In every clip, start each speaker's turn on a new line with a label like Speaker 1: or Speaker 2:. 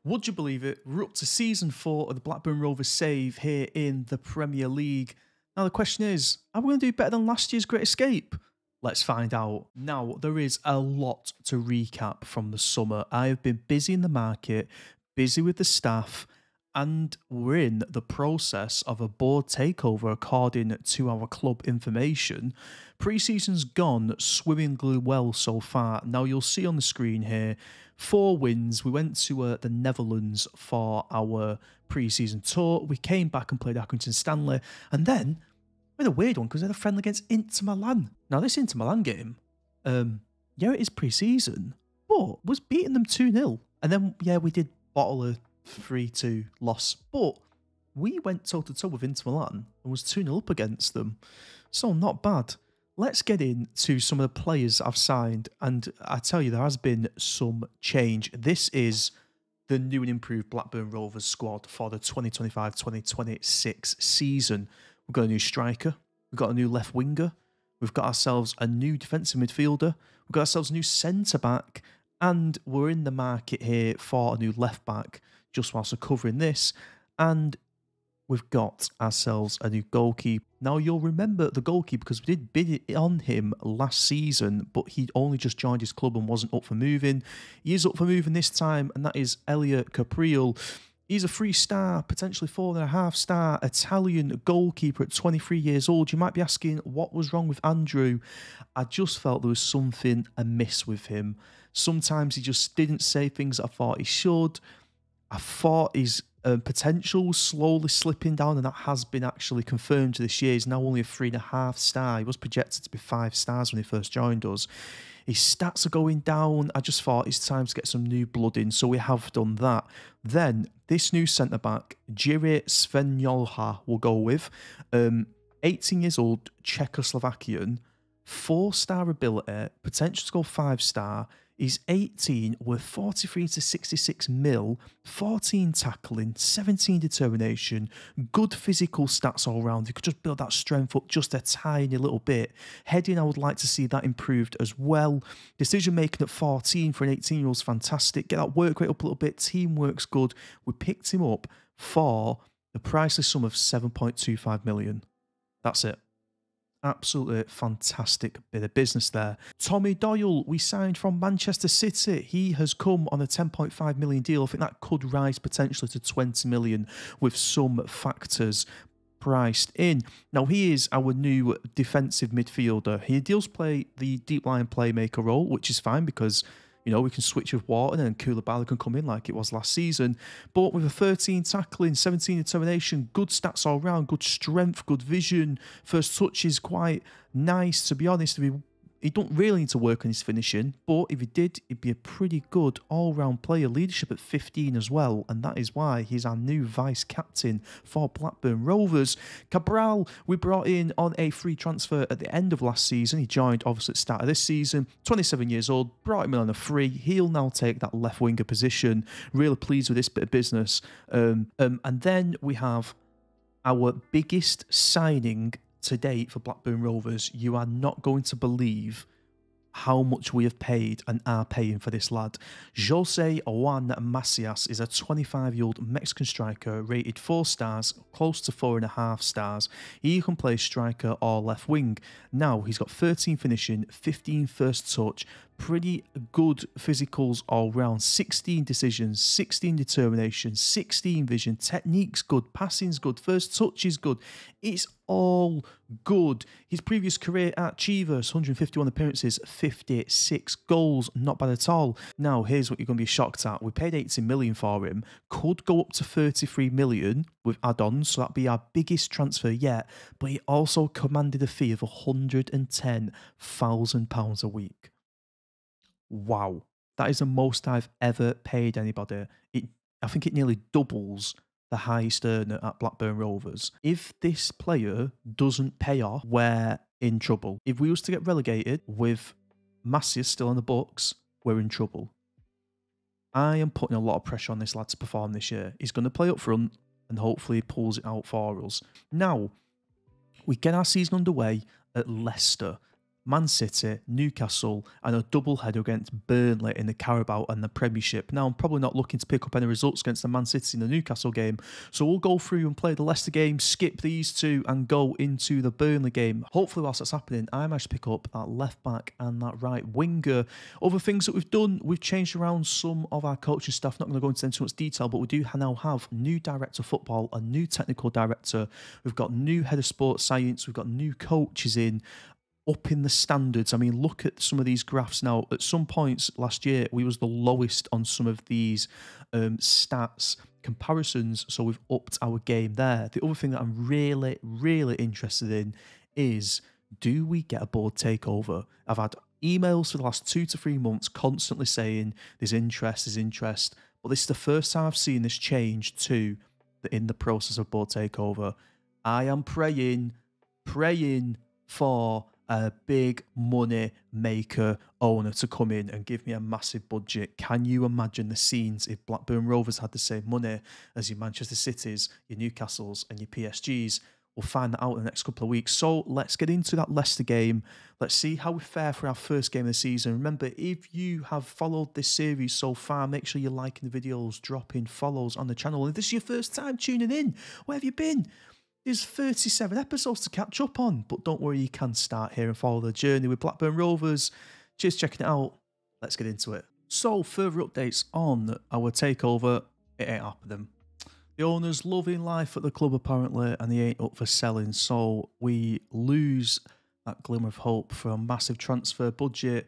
Speaker 1: Would you believe it? We're up to season 4 of the Blackburn Rovers save here in the Premier League. Now the question is, are we going to do better than last year's Great Escape? Let's find out. Now, there is a lot to recap from the summer. I have been busy in the market, busy with the staff, and we're in the process of a board takeover according to our club information. Pre-season's gone swimmingly well so far. Now, you'll see on the screen here, 4 wins. We went to the Netherlands for our pre-season tour. We came back and played Accrington Stanley. And then, we had a weird one because we had a friendly against Inter Milan. Now, this Inter Milan game, yeah, it is pre-season, but was beating them 2-0. And then, yeah, we did bottle a 3-2 loss. But we went toe-to-toe with Inter Milan and was 2-0 up against them. So, not bad. Let's get into some of the players I've signed, and I tell you, there has been some change. This is the new and improved Blackburn Rovers squad for the 2025-2026 season. We've got a new striker, we've got a new left winger, we've got ourselves a new defensive midfielder, we've got ourselves a new centre-back, and we're in the market here for a new left-back, just whilst we're covering this, and we've got ourselves a new goalkeeper. Now, you'll remember the goalkeeper because we did bid it on him last season, but he only just joined his club and wasn't up for moving. He is up for moving this time, and that is Elliot Capriel. He's a 3-star, potentially 4.5-star Italian goalkeeper at 23 years old. You might be asking, what was wrong with Andrew? I just felt there was something amiss with him. Sometimes he just didn't say things I thought he should. I thought his potential was slowly slipping down, and that has been actually confirmed this year. He's now only a 3.5-star. He was projected to be 5 stars when he first joined us. His stats are going down. I just thought it's time to get some new blood in, so we have done that. Then, this new centre-back, Jiri Svenjolha, will go with. 18 years old, Czechoslovakian, 4-star ability, potential to go 5-star. He's 18 with 43 to 66 mil, 14 tackling, 17 determination, good physical stats all round. You could just build that strength up just a tiny little bit. Heading, I would like to see that improved as well. Decision making at 14 for an 18-year-old is fantastic. Get that work rate up a little bit. Teamwork's good. We picked him up for the priceless sum of 7.25 million. That's it. Absolutely fantastic bit of business there. Tommy Doyle, we signed from Manchester City. He has come on a 10.5 million deal. I think that could rise potentially to 20 million with some factors priced in. Now, he is our new defensive midfielder. He deals play the deep line playmaker role, which is fine because, you know, we can switch with Wharton and Koulibaly can come in like it was last season. But with a 13 tackling, 17 determination, good stats all round, good strength, good vision. First touch is quite nice, to be honest. He don't really need to work on his finishing, but if he did, he'd be a pretty good all-round player. Leadership at 15 as well, and that is why he's our new vice-captain for Blackburn Rovers. Cabral, we brought in on a free transfer at the end of last season. He joined, obviously, at the start of this season. 27 years old, brought him in on a free. He'll now take that left-winger position. Really pleased with this bit of business. And then we have our biggest signing to date for Blackburn Rovers. You are not going to believe how much we have paid and are paying for this lad. Jose Juan Macias is a 25-year-old Mexican striker, rated 4 stars, close to 4.5 stars. He can play striker or left wing. Now, he's got 13 finishing, 15 first touch, pretty good physicals all round, 16 decisions, 16 determination, 16 vision, technique's good, passing's good, first touch is good. It's all good. His previous career at Chivas, 151 appearances, 56 goals, not bad at all. Now, here's what you're going to be shocked at. We paid 80 million for him, could go up to 33 million with add-ons, so that'd be our biggest transfer yet, but he also commanded a fee of £110,000 a week. Wow, that is the most I've ever paid anybody. I think it nearly doubles the highest earner at Blackburn Rovers. If this player doesn't pay off, we're in trouble. If we was to get relegated with Macias still on the books, we're in trouble. I am putting a lot of pressure on this lad to perform this year. He's going to play up front and hopefully he pulls it out for us. Now, we get our season underway at Leicester. Man City, Newcastle, and a doubleheader against Burnley in the Carabao and the Premiership. Now, I'm probably not looking to pick up any results against the Man City and the Newcastle game, so we'll go through and play the Leicester game, skip these two, and go into the Burnley game. Hopefully, whilst that's happening, I managed to pick up that left back and that right winger. Other things that we've done, we've changed around some of our coaching staff. Not going to go into too much detail, but we do now have new director of football, a new technical director. We've got new head of sports science. We've got new coaches in. Upping the standards. I mean, look at some of these graphs now. At some points last year, we was the lowest on some of these stats comparisons, so we've upped our game there. The other thing that I'm really, really interested in is, do we get a board takeover? I've had emails for the last 2 to 3 months constantly saying there's interest, but this is the first time I've seen this change to in the process of board takeover. I am praying for a big money maker owner to come in and give me a massive budget. Can you imagine the scenes if Blackburn Rovers had the same money as your Manchester Cities, your Newcastles and your PSGs? We'll find that out in the next couple of weeks. So let's get into that Leicester game. Let's see how we fare for our first game of the season. Remember, if you have followed this series so far, make sure you're liking the videos, dropping follows on the channel. And if this is your first time tuning in, where have you been? There's 37 episodes to catch up on, but don't worry, you can start here and follow the journey with Blackburn Rovers. Cheers checking it out. Let's get into it. So, further updates on our takeover. It ain't happening. The owner's loving life at the club apparently, and he ain't up for selling, so we lose that glimmer of hope for a massive transfer budget.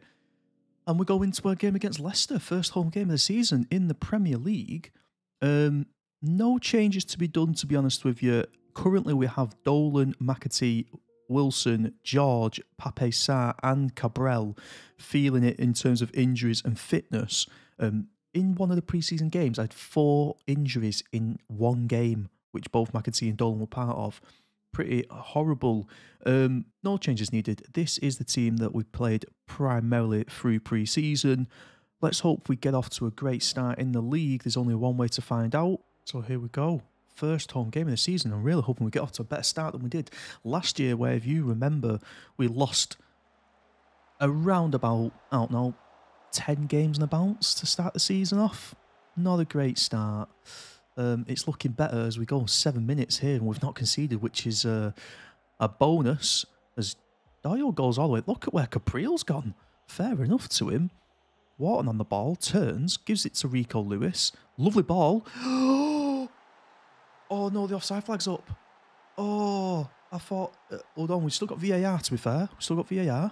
Speaker 1: And we go into a game against Leicester, first home game of the season in the Premier League. No changes to be done, to be honest with you. Currently, we have Dolan, McAtee, Wilson, George, Pape Sarr and Cabral feeling it in terms of injuries and fitness. In one of the pre-season games, I had 4 injuries in one game, which both McAtee and Dolan were part of. Pretty horrible. No changes needed. This is the team that we played primarily through pre-season. Let's hope we get off to a great start in the league. There's only one way to find out. So here we go. First home game of the season. I'm really hoping we get off to a better start than we did last year, where, if you remember, we lost around about, I don't know, 10 games and a bounce to start the season off. Not a great start. It's looking better as we go 7 minutes here, and we've not conceded, which is a bonus, as Doyle goes all the way. Look at where Capril's gone. Fair enough to him. Wharton on the ball, turns, gives it to Rico Lewis. Lovely ball. Oh no, the offside flag's up. Oh, I thought, hold on, we've still got VAR, to be fair. We've still got VAR.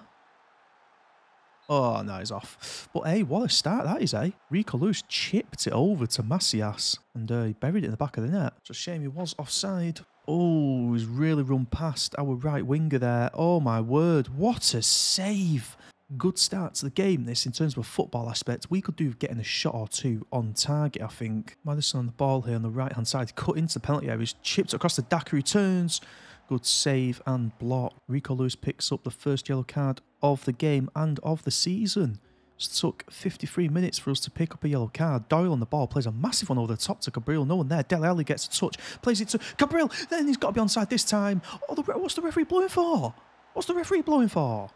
Speaker 1: Oh, no, he's off. But hey, what a start that is, eh? Rico Lewis chipped it over to Macias, and he buried it in the back of the net. It's a shame he was offside. Oh, he's really run past our right winger there. Oh my word, what a save. Good start to the game, this, in terms of a football aspect. We could do with getting a shot or two on target, I think. Madison on the ball here on the right-hand side. Cut into the penalty area. He's chipped across the Daka, returns. Good save and block. Rico Lewis picks up the first yellow card of the game and of the season. It took 53 minutes for us to pick up a yellow card. Doyle on the ball plays a massive one over the top to Cabral. No one there. Dele Alli gets a touch. Plays it to Cabral. Then he's got to be onside this time. Oh, what's the referee blowing for? What's the referee blowing for?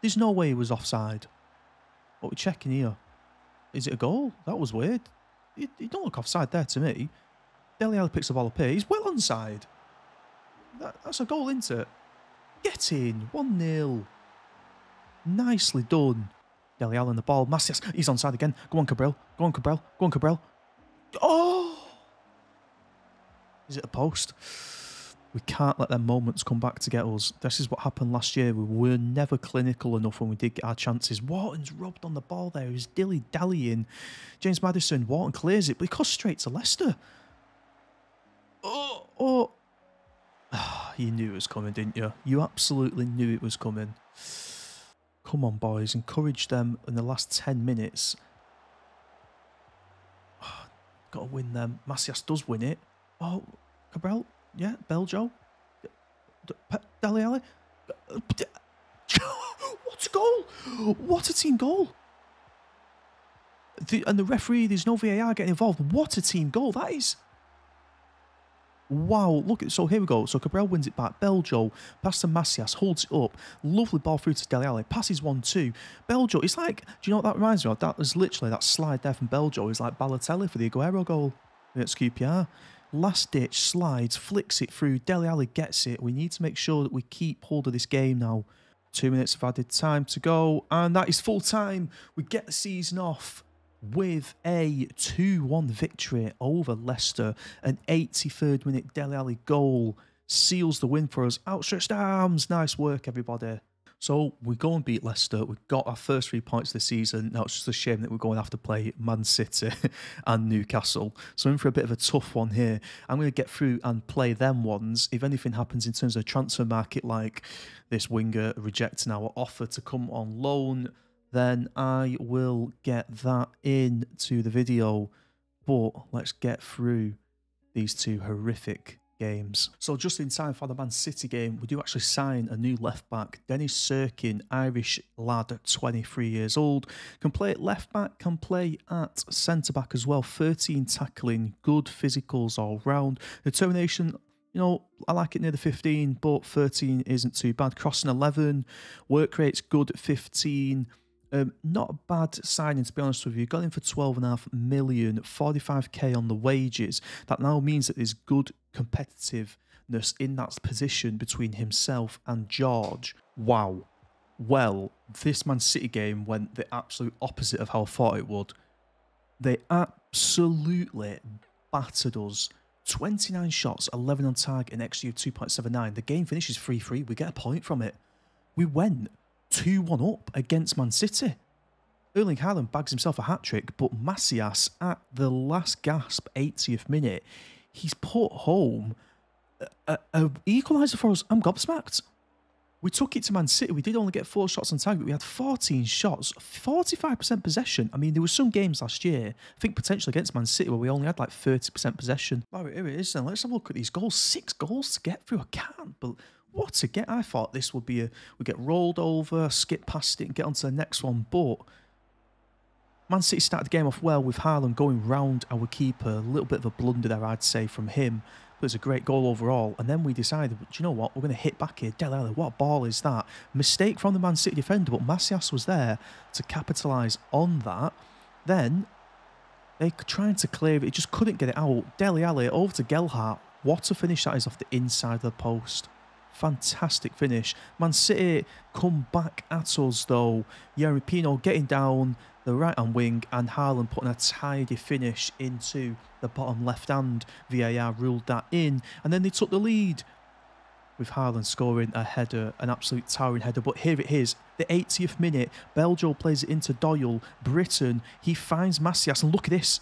Speaker 1: There's no way he was offside. What are we checking here? Is it a goal? That was weird. He don't look offside there to me. Dele Alli picks the ball up here. He's well onside. That's a goal, isn't it? Get in. 1-0. Nicely done. Dele Alli on the ball. Macias. He's onside again. Go on, Cabral. Go on, Cabral. Go on, Cabral. Oh! Is it a post? We can't let them moments come back to get us. This is what happened last year. We were never clinical enough when we did get our chances. Wharton's rubbed on the ball there. He's dilly-dallying. James Maddison. Wharton clears it, but he goes straight to Leicester. Oh. You knew it was coming, didn't you? You absolutely knew it was coming. Come on, boys. Encourage them in the last 10 minutes. Got to win them. Macias does win it. Oh, Cabral. Yeah, Beljo. Dele Alli. What a goal! What a team goal! And the referee, there's no VAR getting involved. What a team goal that is! Wow, look at, so here we go. So Cabral wins it back. Beljo, pass to Macias, holds it up. Lovely ball through to Dele Alli. Passes 1-2. Beljo, it's like, do you know what that reminds me of? That was literally, that slide there from Beljo is like Balotelli for the Aguero goal against QPR. Last ditch, slides, flicks it through. Dele Alli gets it. We need to make sure that we keep hold of this game now. 2 minutes of added time to go. And that is full time. We get the season off with a 2-1 victory over Leicester. An 83rd minute Dele Alli goal seals the win for us. Outstretched arms. Nice work, everybody. So we go and beat Leicester. We've got our first 3 points this season. Now it's just a shame that we're going to have to play Man City and Newcastle. So I'm in for a bit of a tough one here. I'm going to get through and play them ones. If anything happens in terms of transfer market, like this winger rejecting our offer to come on loan, then I will get that into the video. But let's get through these 2 horrific games. So just in time for the Man City game, we do actually sign a new left back, Dennis Sirkin, Irish lad, 23 years old, can play at left back, can play at centre back as well. 13 tackling, good physicals all round. Determination, you know, I like it near the 15, but 13 isn't too bad. Crossing 11, work rate's good at 15. Not a bad signing, to be honest with you. Got him for 12.5 million, 45k on the wages. That now means that there's good competitiveness in that position between himself and George. Wow. Well, this Man City game went the absolute opposite of how I thought it would. They absolutely battered us. 29 shots, 11 on target, an XG of 2.79. The game finishes 3-3. We get a point from it. We went 2-1 up against Man City. Erling Haaland bags himself a hat-trick, but Macias, at the last gasp, 80th minute, he's put home a equaliser for us. I'm gobsmacked. We took it to Man City. We did only get 4 shots on target. We had 14 shots, 45% possession. I mean, there were some games last year, I think potentially against Man City, where we only had like 30% possession. Right, here it is then. Let's have a look at these goals. 6 goals to get through. I can't, but what to get? I thought this would be we get rolled over, skip past it and get on to the next one. But Man City started the game off well with Haaland going round our keeper. A little bit of a blunder there, I'd say, from him. But it's a great goal overall. And then we decided, do you know what? We're going to hit back here. Dele Alli, what ball is that? Mistake from the Man City defender, but Macias was there to capitalise on that. Then they trying to clear it. He just couldn't get it out. Dele Alli over to Gelhardt. What a finish that is off the inside of the post. Fantastic finish. Man City come back at us though. Yerry Pino getting down the right-hand wing and Haaland putting a tidy finish into the bottom left-hand. VAR ruled that in and then they took the lead with Haaland scoring a header, an absolute towering header. But here it is, the 80th minute. Beljo plays it into Doyle. Britain, he finds Macias and look at this.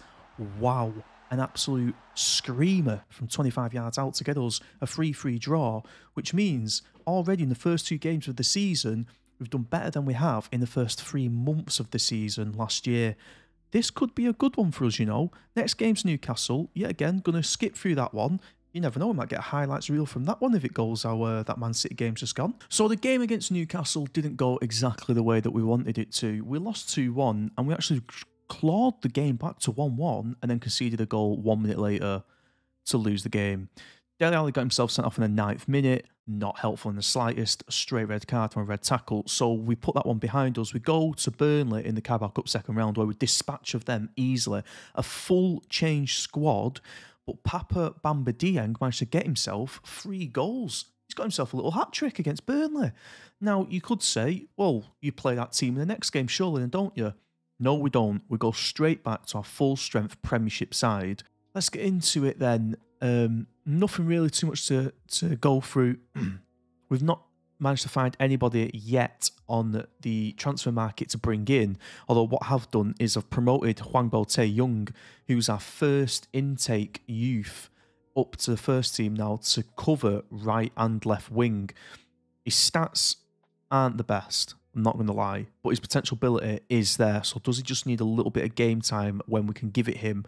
Speaker 1: Wow. An absolute screamer from 25 yards out to get us a 3-3 draw, which means already in the first 2 games of the season, we've done better than we have in the first 3 months of the season last year. This could be a good one for us, you know. Next game's Newcastle. Yet again, going to skip through that one. You never know, we might get a highlights reel from that one if it goes how that Man City game's just gone. So the game against Newcastle didn't go exactly the way that we wanted it to. We lost 2-1 and we actually clawed the game back to 1-1 and then conceded a goal 1 minute later to lose the game. Dele Alli got himself sent off in the 9th minute, not helpful in the slightest, a straight red card from a red tackle, so we put that one behind us. We go to Burnley in the Carabao Cup second round where we dispatch of them easily. A full change squad, but Papa Bamba Dieng managed to get himself 3 goals. He's got himself a little hat-trick against Burnley. Now, you could say, well, you play that team in the next game surely, then don't you? No, we don't. We go straight back to our full-strength Premiership side. Let's get into it then. Nothing really too much to go through. We've not managed to find anybody yet on the transfer market to bring in. Although what I have done is I've promoted Hwang Bo-tae Young, who's our first intake youth, up to the first team now to cover right and left wing. His stats aren't the best, I'm not going to lie, but his potential ability is there. So does he just need a little bit of game time when we can give it him?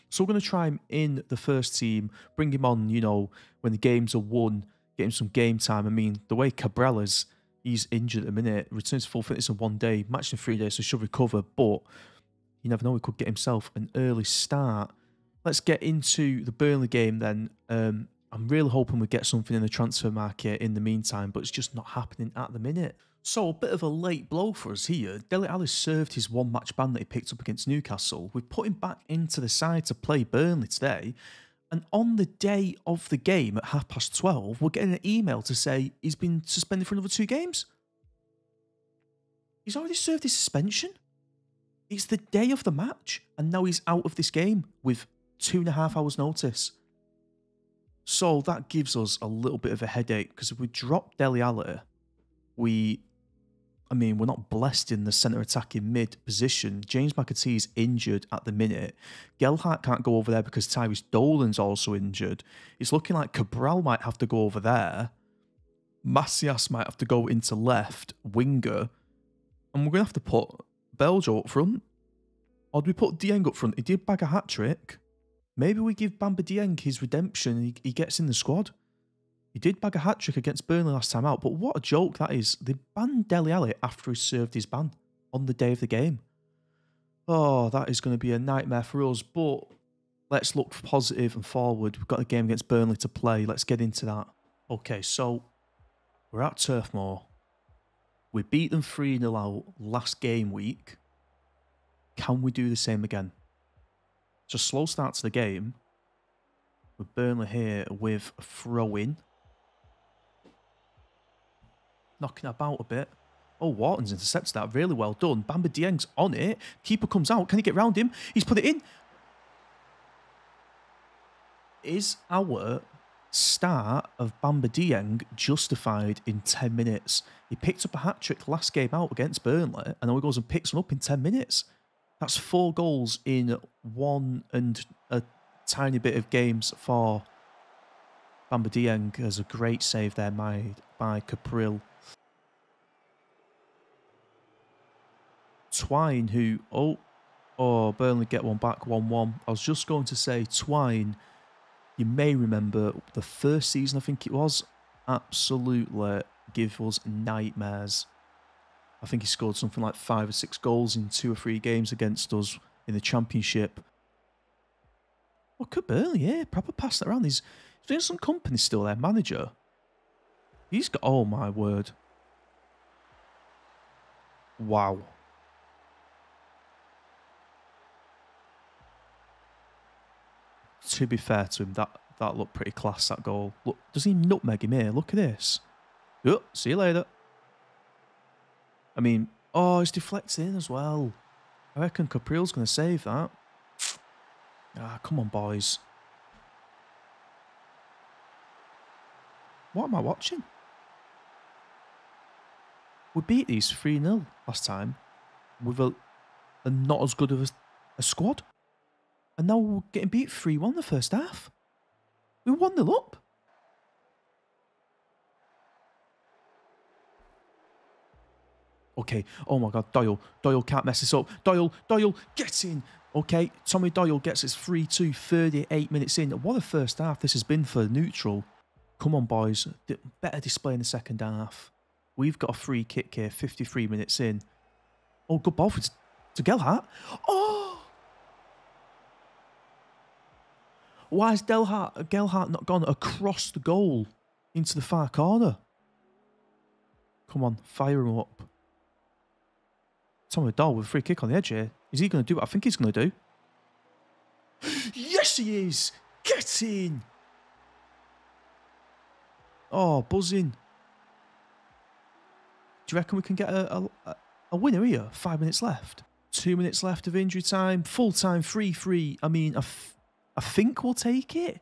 Speaker 1: So we're going to try him in the first team, bring him on, you know, when the games are won, get him some game time. I mean, the way Cabral is, he's injured at the minute, returns to full fitness in 1 day, matched in 3 days, so he should recover, but you never know, he could get himself an early start. Let's get into the Burnley game then. I'm really hoping we get something in the transfer market in the meantime, but it's just not happening at the minute. So a bit of a late blow for us here. Dele Alli served his one-match ban that he picked up against Newcastle. We've put him back into the side to play Burnley today. And on the day of the game at 12:30, we're getting an email to say he's been suspended for another 2 games. He's already served his suspension. It's the day of the match, and now he's out of this game with 2.5 hours notice. So that gives us a little bit of a headache, because if we drop Dele Alli, we're not blessed in the centre attacking mid position. James McAtee's injured at the minute. Gelhardt can't go over there because Tyrese Dolan's also injured. It's looking like Cabral might have to go over there. Macias might have to go into left winger. And we're going to have to put Beljo up front. Or do we put Dieng up front? He did bag a hat-trick. Maybe we give Bamba Dieng his redemption and he gets in the squad. He did bag a hat-trick against Burnley last time out, but what a joke that is. They banned Dele Alli after he served his ban on the day of the game. Oh, that is going to be a nightmare for us, but let's look positive and forward. We've got a game against Burnley to play. Let's get into that. Okay, so we're at Turf Moor. We beat them 3-0 out last game week. Can we do the same again? It's a slow start to the game. With Burnley here with a throw-in. Knocking about a bit. Oh, Wharton's intercepted that. Really well done. Bamba Dieng's on it. Keeper comes out. Can he get round him? He's put it in. Is our start of Bamba Dieng justified in 10 minutes? He picked up a hat-trick last game out against Burnley, and then he goes and picks one up in 10 minutes. That's 4 goals in 1 and a tiny bit of games for Bamba Dieng. There's a great save there made by Capril. Twine, who... Oh, Burnley get one back, 1-1. I was just going to say, Twine, you may remember the first season, I think it was, absolutely give us nightmares. I think he scored something like 5 or 6 goals in 2 or 3 games against us in the Championship. Oh, could Burnley, yeah, proper pass that around. He's doing some company still there, manager. He's got, oh my word. Wow. To be fair to him, that looked pretty class, that goal. Look, does he nutmeg him here? Look at this. Oh, see you later. I mean, oh, he's deflected in as well. I reckon Capril's going to save that. Ah, come on, boys. What am I watching? We beat these 3-0 last time with a not as good of a squad. And now we're getting beat 3-1 the first half. We 1-0 up. Okay, oh my God, Doyle. Doyle can't mess this up. Doyle, get in. Okay, Tommy Doyle gets his 3-2, 38 minutes in. What a first half this has been for neutral. Come on, boys. Better display in the second half. We've got a free kick here, 53 minutes in. Oh, good ball to Gelhardt. Oh! Why has Gelhardt not gone across the goal into the far corner? Come on, fire him up. Tommy Doyle with a free kick on the edge here. Is he going to do what I think he's going to do? Yes, he is! Get in! Oh, buzzing. Do you reckon we can get a winner here? 5 minutes left. 2 minutes left of injury time. Full time, 3-3. I mean, I think we'll take it.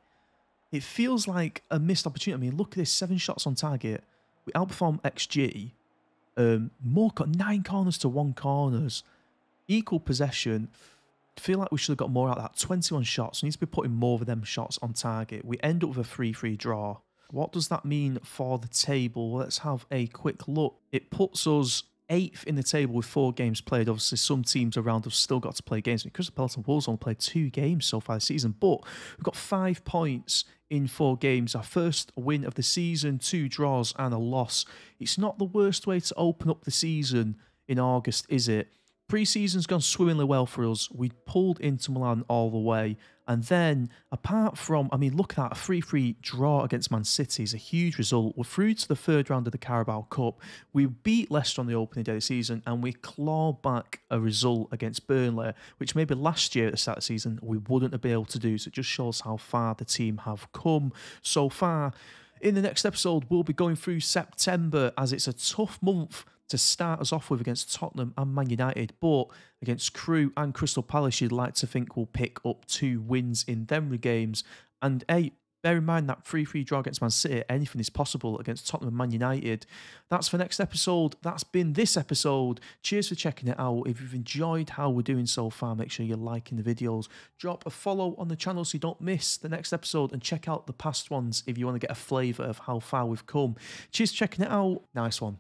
Speaker 1: It feels like a missed opportunity. I mean, look at this. 7 shots on target. We outperform XG. 9 corners to 1 corners. Equal possession. Feel like we should have got more out of that. 21 shots. We need to be putting more of them shots on target. We end up with a 3-3 draw. What does that mean for the table? Let's have a quick look. It puts us 8th in the table with 4 games played. Obviously, some teams around have still got to play games. Because the Pelton Wolves only played 2 games so far this season. But we've got 5 points in 4 games. Our first win of the season, 2 draws and a loss. It's not the worst way to open up the season in August, is it? Pre-season's gone swimmingly well for us. We pulled into Milan all the way. And then, apart from, I mean, look at that, a 3-3 draw against Man City is a huge result. We're through to the third round of the Carabao Cup. We beat Leicester on the opening day of the season, and we claw back a result against Burnley, which maybe last year at the start of the season we wouldn't have been able to do. So it just shows how far the team have come so far. In the next episode, we'll be going through September, as it's a tough month to start us off with against Tottenham and Man United, but against Crewe and Crystal Palace, you'd like to think we'll pick up 2 wins in them games. And hey, bear in mind that 3-3 draw against Man City, anything is possible against Tottenham and Man United. That's for next episode. That's been this episode. Cheers for checking it out. If you've enjoyed how we're doing so far, make sure you're liking the videos. Drop a follow on the channel so you don't miss the next episode, and check out the past ones if you want to get a flavour of how far we've come. Cheers for checking it out. Nice one.